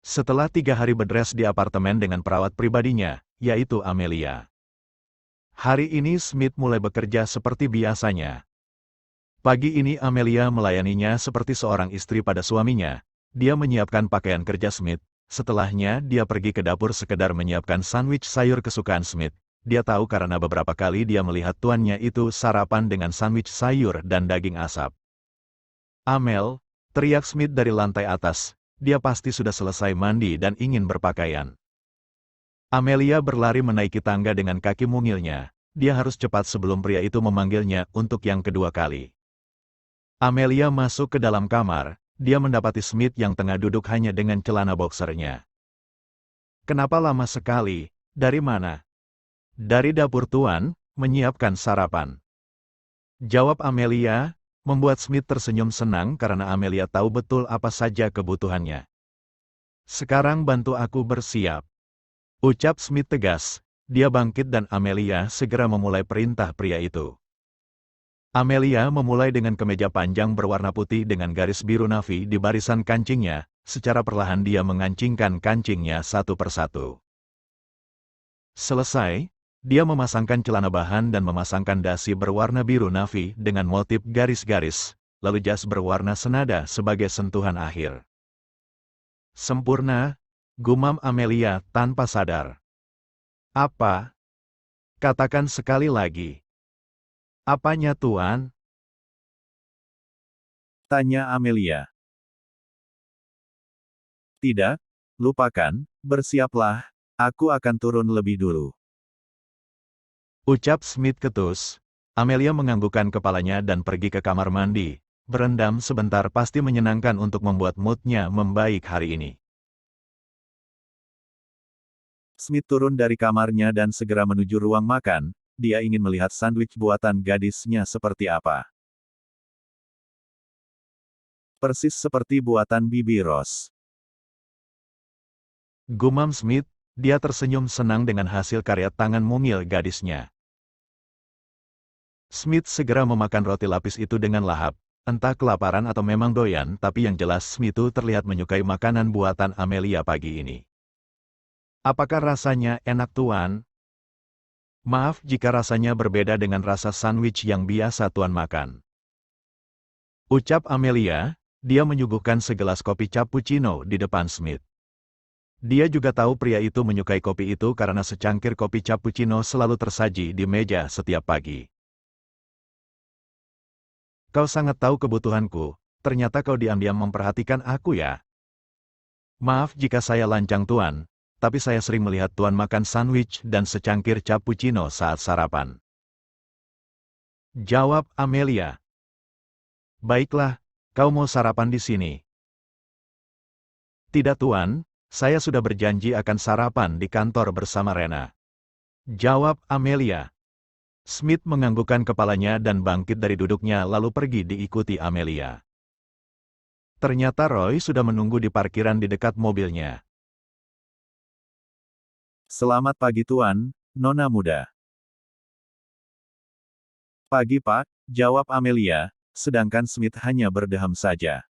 Setelah 3 hari berdress di apartemen dengan perawat pribadinya, yaitu Amelia. Hari ini Smith mulai bekerja seperti biasanya. Pagi ini Amelia melayaninya seperti seorang istri pada suaminya. Dia menyiapkan pakaian kerja Smith. Setelahnya dia pergi ke dapur sekedar menyiapkan sandwich sayur kesukaan Smith. Dia tahu karena beberapa kali dia melihat tuannya itu sarapan dengan sandwich sayur dan daging asap. "Amel," teriak Smith dari lantai atas. Dia pasti sudah selesai mandi dan ingin berpakaian. Amelia berlari menaiki tangga dengan kaki mungilnya. Dia harus cepat sebelum pria itu memanggilnya untuk yang kedua kali. Amelia masuk ke dalam kamar. Dia mendapati Smith yang tengah duduk hanya dengan celana boxernya. "Kenapa lama sekali? Dari mana?" "Dari dapur tuan, menyiapkan sarapan," jawab Amelia, membuat Smith tersenyum senang karena Amelia tahu betul apa saja kebutuhannya. "Sekarang bantu aku bersiap," ucap Smith tegas. Dia bangkit dan Amelia segera memulai perintah pria itu. Amelia memulai dengan kemeja panjang berwarna putih dengan garis biru navy di barisan kancingnya. Secara perlahan dia mengancingkan kancingnya satu persatu. Selesai, dia memasangkan celana bahan dan memasangkan dasi berwarna biru navy dengan motif garis-garis, lalu jas berwarna senada sebagai sentuhan akhir. "Sempurna," gumam Amelia tanpa sadar. "Apa? Katakan sekali lagi." "Apanya tuan?" tanya Amelia. "Tidak, lupakan, bersiaplah, aku akan turun lebih dulu," ucap Smith ketus. Amelia menganggukkan kepalanya dan pergi ke kamar mandi. Berendam sebentar pasti menyenangkan untuk membuat moodnya membaik hari ini. Smith turun dari kamarnya dan segera menuju ruang makan. Dia ingin melihat sandwich buatan gadisnya seperti apa. Persis seperti buatan Bibi Rose. Gumam Smith, dia tersenyum senang dengan hasil karya tangan mungil gadisnya. Smith segera memakan roti lapis itu dengan lahap. Entah kelaparan atau memang doyan, tapi yang jelas Smith itu terlihat menyukai makanan buatan Amelia pagi ini. "Apakah rasanya enak tuan?" "Maaf jika rasanya berbeda dengan rasa sandwich yang biasa tuan makan," ucap Amelia. Dia menyuguhkan segelas kopi cappuccino di depan Smith. Dia juga tahu pria itu menyukai kopi itu karena secangkir kopi cappuccino selalu tersaji di meja setiap pagi. "Kau sangat tahu kebutuhanku, ternyata kau diam-diam memperhatikan aku ya." "Maaf jika saya lancang tuan, tapi saya sering melihat tuan makan sandwich dan secangkir cappuccino saat sarapan," jawab Amelia. "Baiklah, kau mau sarapan di sini?" "Tidak tuan, saya sudah berjanji akan sarapan di kantor bersama Rena," jawab Amelia. Smith menganggukkan kepalanya dan bangkit dari duduknya lalu pergi diikuti Amelia. Ternyata Roy sudah menunggu di parkiran di dekat mobilnya. "Selamat pagi tuan, nona muda." "Pagi pak," jawab Amelia, sedangkan Smith hanya berdeham saja.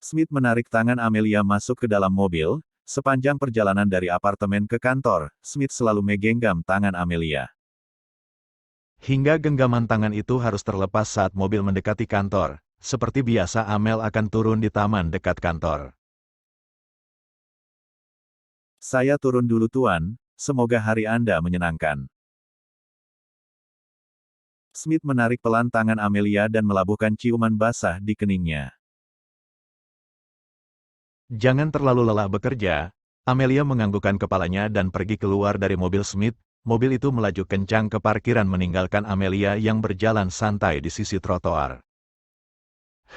Smith menarik tangan Amelia masuk ke dalam mobil. Sepanjang perjalanan dari apartemen ke kantor, Smith selalu menggenggam tangan Amelia. Hingga genggaman tangan itu harus terlepas saat mobil mendekati kantor. Seperti biasa Amel akan turun di taman dekat kantor. "Saya turun dulu tuan, semoga hari Anda menyenangkan." Smith menarik pelan tangan Amelia dan melabuhkan ciuman basah di keningnya. Jangan terlalu lelah bekerja. Amelia menganggukkan kepalanya dan pergi keluar dari mobil Smith. Mobil itu melaju kencang ke parkiran meninggalkan Amelia yang berjalan santai di sisi trotoar.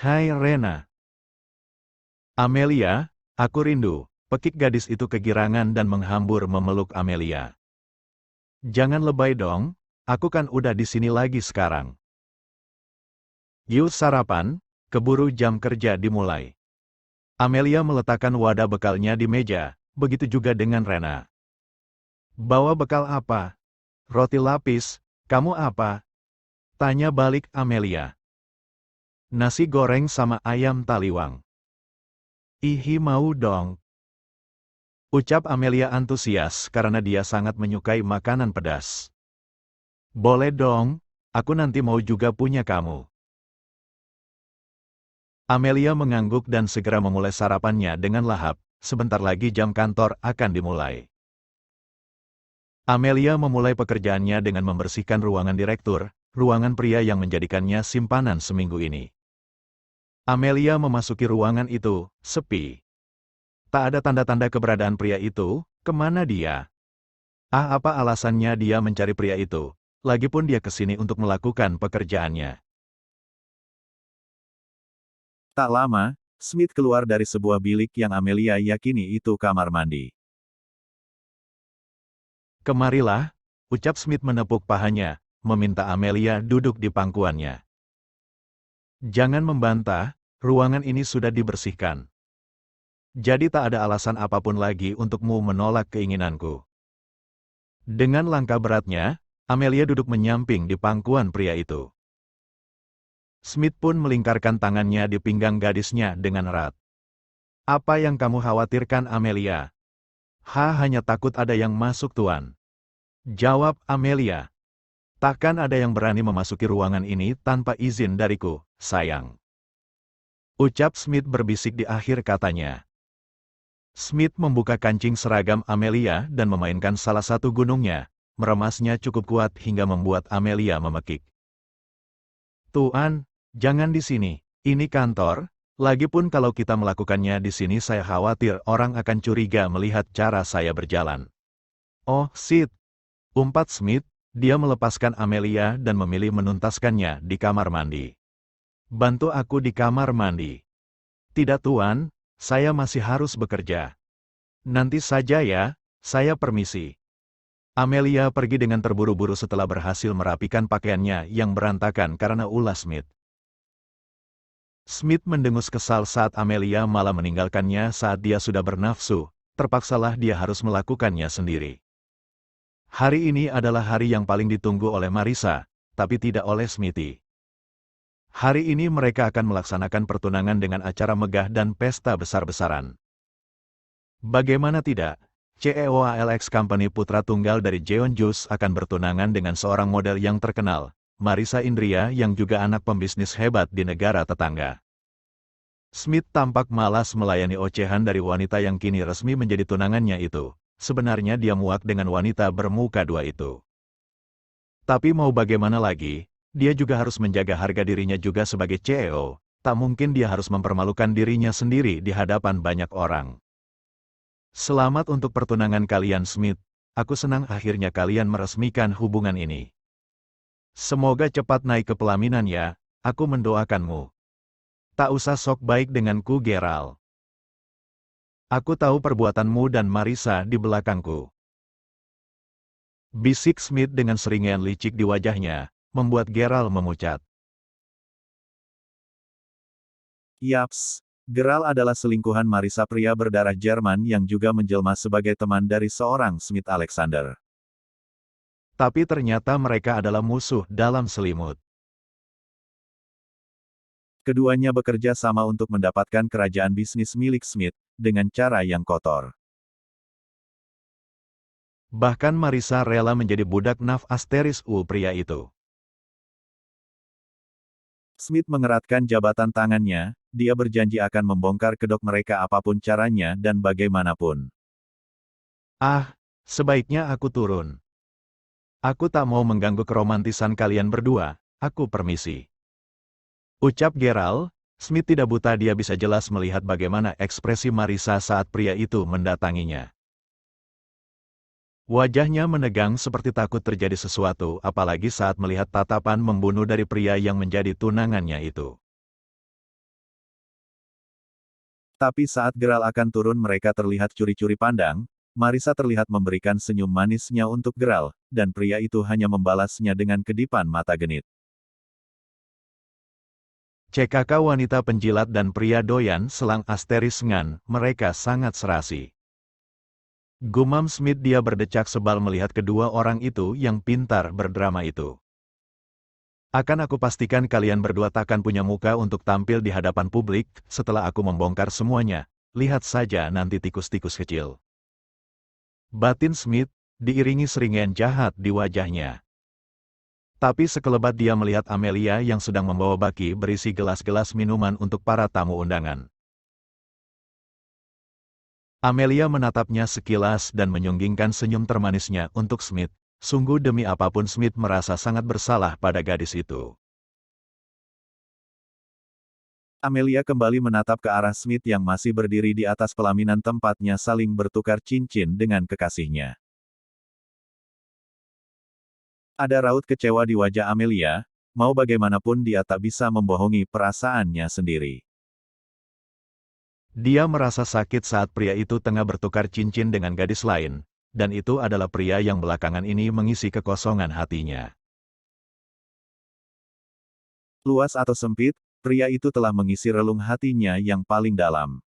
"Hai Rena." "Amelia, aku rindu." Pekik gadis itu kegirangan dan menghambur memeluk Amelia. "Jangan lebay dong, aku kan udah di sini lagi sekarang." "Yuk sarapan, keburu jam kerja dimulai." Amelia meletakkan wadah bekalnya di meja, begitu juga dengan Rena. "Bawa bekal apa?" "Roti lapis, kamu apa?" tanya balik Amelia. "Nasi goreng sama ayam taliwang." Ihi mau dong. Ucap Amelia antusias karena dia sangat menyukai makanan pedas. Boleh dong, aku nanti mau juga punya kamu. Amelia mengangguk dan segera memulai sarapannya dengan lahap. Sebentar lagi jam kantor akan dimulai. Amelia memulai pekerjaannya dengan membersihkan ruangan direktur, ruangan pria yang menjadikannya simpanan seminggu ini. Amelia memasuki ruangan itu, sepi. Tak ada tanda-tanda keberadaan pria itu, kemana dia? Apa alasannya dia mencari pria itu? Lagipun dia ke sini untuk melakukan pekerjaannya. Tak lama, Smith keluar dari sebuah bilik yang Amelia yakini itu kamar mandi. Kemarilah, ucap Smith menepuk pahanya, meminta Amelia duduk di pangkuannya. Jangan membantah, ruangan ini sudah dibersihkan. Jadi tak ada alasan apapun lagi untukmu menolak keinginanku. Dengan langkah beratnya, Amelia duduk menyamping di pangkuan pria itu. Smith pun melingkarkan tangannya di pinggang gadisnya dengan erat. Apa yang kamu khawatirkan, Amelia? Hanya takut ada yang masuk, Tuan. Jawab Amelia. Takkan ada yang berani memasuki ruangan ini tanpa izin dariku, sayang. Ucap Smith berbisik di akhir katanya. Smith membuka kancing seragam Amelia dan memainkan salah satu gunungnya, meremasnya cukup kuat hingga membuat Amelia memekik. Tuan, jangan di sini, ini kantor, lagipun kalau kita melakukannya di sini saya khawatir orang akan curiga melihat cara saya berjalan. Oh, Sid, umpat Smith, dia melepaskan Amelia dan memilih menuntaskannya di kamar mandi. Bantu aku di kamar mandi. Tidak, Tuan. Saya masih harus bekerja. Nanti saja ya, saya permisi. Amelia pergi dengan terburu-buru setelah berhasil merapikan pakaiannya yang berantakan karena ulah Smith. Smith mendengus kesal saat Amelia malah meninggalkannya saat dia sudah bernafsu, terpaksalah dia harus melakukannya sendiri. Hari ini adalah hari yang paling ditunggu oleh Marissa, tapi tidak oleh Smithy. Hari ini mereka akan melaksanakan pertunangan dengan acara megah dan pesta besar-besaran. Bagaimana tidak, CEOALX Company putra tunggal dari Jeon Jus akan bertunangan dengan seorang model yang terkenal, Marissa Indria yang juga anak pembisnis hebat di negara tetangga. Smith tampak malas melayani ocehan dari wanita yang kini resmi menjadi tunangannya itu. Sebenarnya dia muak dengan wanita bermuka dua itu. Tapi mau bagaimana lagi? Dia juga harus menjaga harga dirinya juga sebagai CEO, tak mungkin dia harus mempermalukan dirinya sendiri di hadapan banyak orang. Selamat untuk pertunangan kalian, Smith. Aku senang akhirnya kalian meresmikan hubungan ini. Semoga cepat naik ke pelaminan ya, aku mendoakanmu. Tak usah sok baik denganku, Gerald. Aku tahu perbuatanmu dan Marissa di belakangku. Bisik Smith dengan seringan licik di wajahnya, membuat Gerald memucat. Yaps, Gerald adalah selingkuhan Marissa, pria berdarah Jerman yang juga menjelma sebagai teman dari seorang Smith Alexander. Tapi ternyata mereka adalah musuh dalam selimut. Keduanya bekerja sama untuk mendapatkan kerajaan bisnis milik Smith, dengan cara yang kotor. Bahkan Marissa rela menjadi budak Nav Asteris pria itu. Smith mengeratkan jabatan tangannya, dia berjanji akan membongkar kedok mereka apapun caranya dan bagaimanapun. Sebaiknya aku turun. Aku tak mau mengganggu keromantisan kalian berdua, aku permisi. Ucap Gerald. Smith tidak buta, dia bisa jelas melihat bagaimana ekspresi Marissa saat pria itu mendatanginya. Wajahnya menegang seperti takut terjadi sesuatu, apalagi saat melihat tatapan membunuh dari pria yang menjadi tunangannya itu. Tapi saat Gerald akan turun mereka terlihat curi-curi pandang, Marissa terlihat memberikan senyum manisnya untuk Gerald, dan pria itu hanya membalasnya dengan kedipan mata genit. CKK wanita penjilat dan pria doyan selang Asteris ngan, mereka sangat serasi. Gumam Smith, dia berdecak sebal melihat kedua orang itu yang pintar berdrama itu. Akan aku pastikan kalian berdua takkan punya muka untuk tampil di hadapan publik, setelah aku membongkar semuanya, lihat saja nanti tikus-tikus kecil. Batin Smith, diiringi seringan jahat di wajahnya. Tapi sekelebat dia melihat Amelia yang sedang membawa baki berisi gelas-gelas minuman untuk para tamu undangan. Amelia menatapnya sekilas dan menyunggingkan senyum termanisnya untuk Smith. Sungguh demi apapun Smith merasa sangat bersalah pada gadis itu. Amelia kembali menatap ke arah Smith yang masih berdiri di atas pelaminan tempatnya saling bertukar cincin dengan kekasihnya. Ada raut kecewa di wajah Amelia, mau bagaimanapun dia tak bisa membohongi perasaannya sendiri. Dia merasa sakit saat pria itu tengah bertukar cincin dengan gadis lain, dan itu adalah pria yang belakangan ini mengisi kekosongan hatinya. Luas atau sempit, pria itu telah mengisi relung hatinya yang paling dalam.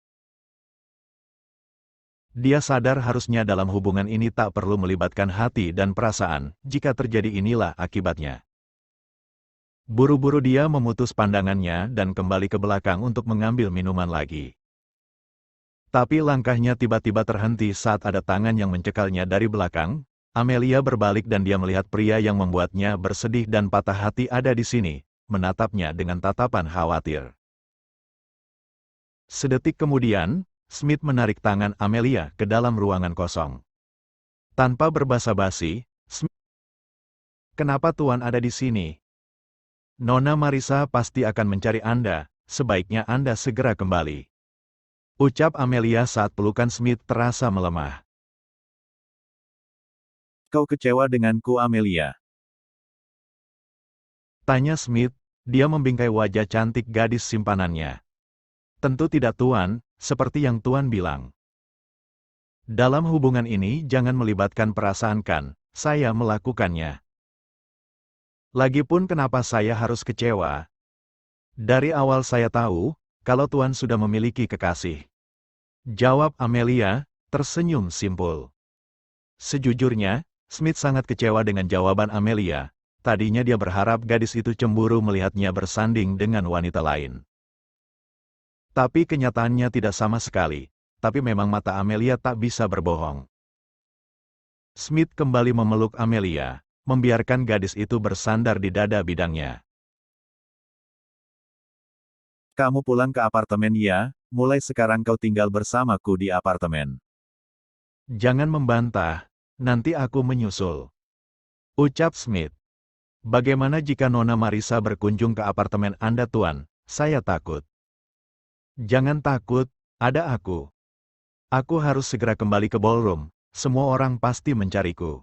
Dia sadar harusnya dalam hubungan ini tak perlu melibatkan hati dan perasaan, jika terjadi inilah akibatnya. Buru-buru dia memutus pandangannya dan kembali ke belakang untuk mengambil minuman lagi. Tapi langkahnya tiba-tiba terhenti saat ada tangan yang mencekalnya dari belakang. Amelia berbalik dan dia melihat pria yang membuatnya bersedih dan patah hati ada di sini, menatapnya dengan tatapan khawatir. Sedetik kemudian, Smith menarik tangan Amelia ke dalam ruangan kosong. Tanpa berbasa-basi, Smith, "Kenapa Tuan ada di sini? Nona Marisa pasti akan mencari Anda, sebaiknya Anda segera kembali," ucap Amelia saat pelukan Smith terasa melemah. "Kau kecewa denganku, Amelia?" tanya Smith, dia membingkai wajah cantik gadis simpanannya. "Tentu tidak Tuan, seperti yang Tuan bilang. Dalam hubungan ini jangan melibatkan perasaan kan, saya melakukannya. Lagipun kenapa saya harus kecewa? Dari awal saya tahu, kalau Tuan sudah memiliki kekasih," jawab Amelia, tersenyum simpul. Sejujurnya, Smith sangat kecewa dengan jawaban Amelia. Tadinya dia berharap gadis itu cemburu melihatnya bersanding dengan wanita lain. Tapi kenyataannya tidak sama sekali, tapi memang mata Amelia tak bisa berbohong. Smith kembali memeluk Amelia, membiarkan gadis itu bersandar di dada bidangnya. "Kamu pulang ke apartemen ya, mulai sekarang kau tinggal bersamaku di apartemen." "Jangan membantah, nanti aku menyusul," ucap Smith. "Bagaimana jika Nona Marisa berkunjung ke apartemen Anda Tuan? Saya takut." "Jangan takut, ada aku. Aku harus segera kembali ke ballroom, semua orang pasti mencariku."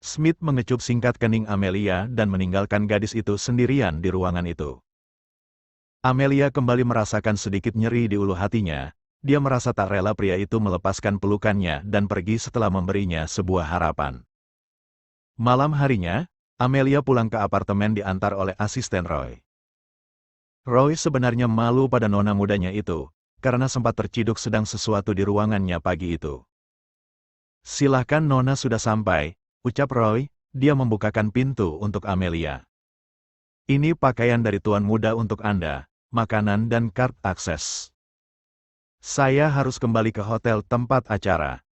Smith mengecup singkat kening Amelia dan meninggalkan gadis itu sendirian di ruangan itu. Amelia kembali merasakan sedikit nyeri di ulu hatinya. Dia merasa tak rela pria itu melepaskan pelukannya dan pergi setelah memberinya sebuah harapan. Malam harinya, Amelia pulang ke apartemen diantar oleh asisten Roy. Roy sebenarnya malu pada nona mudanya itu, karena sempat terciduk sedang sesuatu di ruangannya pagi itu. "Silahkan Nona sudah sampai," ucap Roy, dia membukakan pintu untuk Amelia. "Ini pakaian dari Tuan Muda untuk Anda, makanan dan kartu akses. Saya harus kembali ke hotel tempat acara."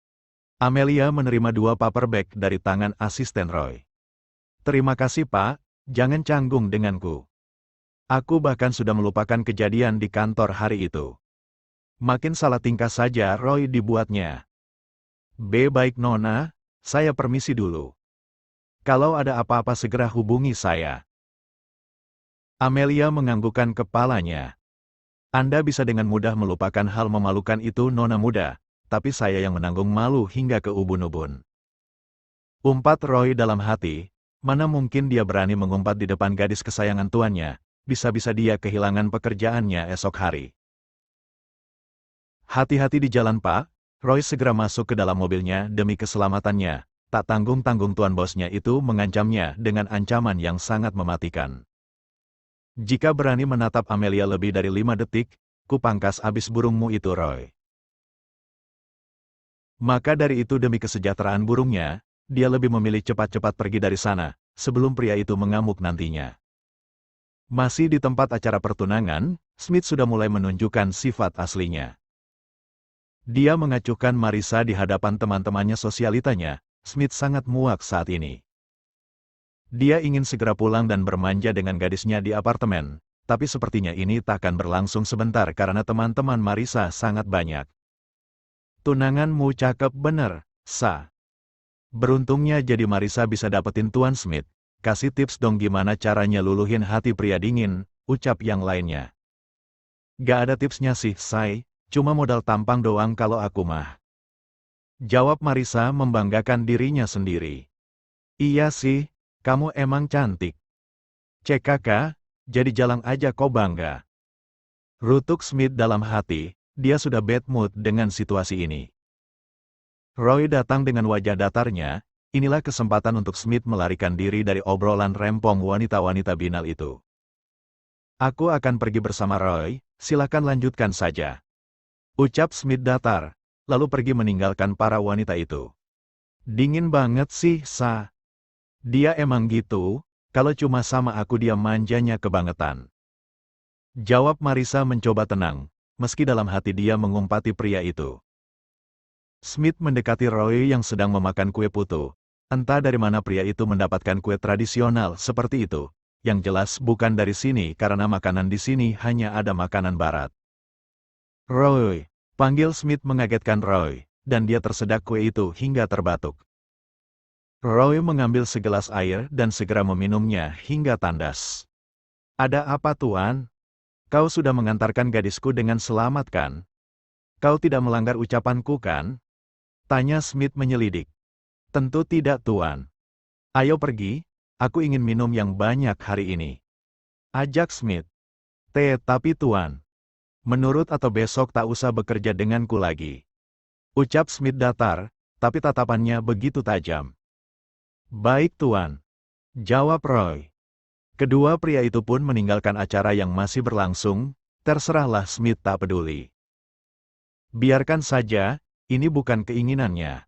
Amelia menerima 2 paper bag dari tangan asisten Roy. "Terima kasih Pak, jangan canggung denganku. Aku bahkan sudah melupakan kejadian di kantor hari itu." Makin salah tingkah saja Roy dibuatnya. Baik Nona, saya permisi dulu. Kalau ada apa-apa segera hubungi saya." Amelia menganggukkan kepalanya. "Anda bisa dengan mudah melupakan hal memalukan itu Nona Muda, tapi saya yang menanggung malu hingga ke ubun-ubun," umpat Roy dalam hati. Mana mungkin dia berani mengumpat di depan gadis kesayangan tuannya, bisa-bisa dia kehilangan pekerjaannya esok hari. "Hati-hati di jalan Pak," Roy segera masuk ke dalam mobilnya demi keselamatannya. Tak tanggung-tanggung tuan bosnya itu mengancamnya dengan ancaman yang sangat mematikan. "Jika berani menatap Amelia lebih dari 5 detik, ku pangkas abis burungmu itu Roy." Maka dari itu demi kesejahteraan burungnya, dia lebih memilih cepat-cepat pergi dari sana, sebelum pria itu mengamuk nantinya. Masih di tempat acara pertunangan, Smith sudah mulai menunjukkan sifat aslinya. Dia mengacuhkan Marissa di hadapan teman-temannya sosialitanya. Smith sangat muak saat ini. Dia ingin segera pulang dan bermanja dengan gadisnya di apartemen, tapi sepertinya ini takkan berlangsung sebentar karena teman-teman Marissa sangat banyak. Tunanganmu cakep bener, Sa. Beruntungnya jadi Marissa bisa dapetin Tuan Smith. Kasih tips dong gimana caranya luluhin hati pria dingin, ucap yang lainnya. Gak ada tipsnya sih, Say. Cuma modal tampang doang kalau aku mah. Jawab Marissa membanggakan dirinya sendiri. Iya sih, kamu emang cantik. Cek kakak, jadi jalang aja kau bangga. Rutuk Smith dalam hati, dia sudah bad mood dengan situasi ini. Roy datang dengan wajah datarnya, inilah kesempatan untuk Smith melarikan diri dari obrolan rempong wanita-wanita binal itu. Aku akan pergi bersama Roy, silakan lanjutkan saja. Ucap Smith datar, lalu pergi meninggalkan para wanita itu. Dingin banget sih, Sa. Dia emang gitu, kalau cuma sama aku dia manjanya kebangetan. Jawab Marissa mencoba tenang, meski dalam hati dia mengumpati pria itu. Smith mendekati Roy yang sedang memakan kue putu. Entah dari mana pria itu mendapatkan kue tradisional seperti itu. Yang jelas bukan dari sini karena makanan di sini hanya ada makanan barat. Roy, panggil Smith mengagetkan Roy, dan dia tersedak kue itu hingga terbatuk. Roy mengambil segelas air dan segera meminumnya hingga tandas. Ada apa tuan? Kau sudah mengantarkan gadisku dengan selamat kan? Kau tidak melanggar ucapanku kan? Tanya Smith menyelidik. Tentu tidak tuan. Ayo pergi, aku ingin minum yang banyak hari ini. Ajak Smith. Tapi tuan. Menurut atau besok tak usah bekerja denganku lagi. Ucap Smith datar, tapi tatapannya begitu tajam. Baik tuan. Jawab Roy. Kedua pria itu pun meninggalkan acara yang masih berlangsung, terserahlah Smith tak peduli. Biarkan saja, ini bukan keinginannya.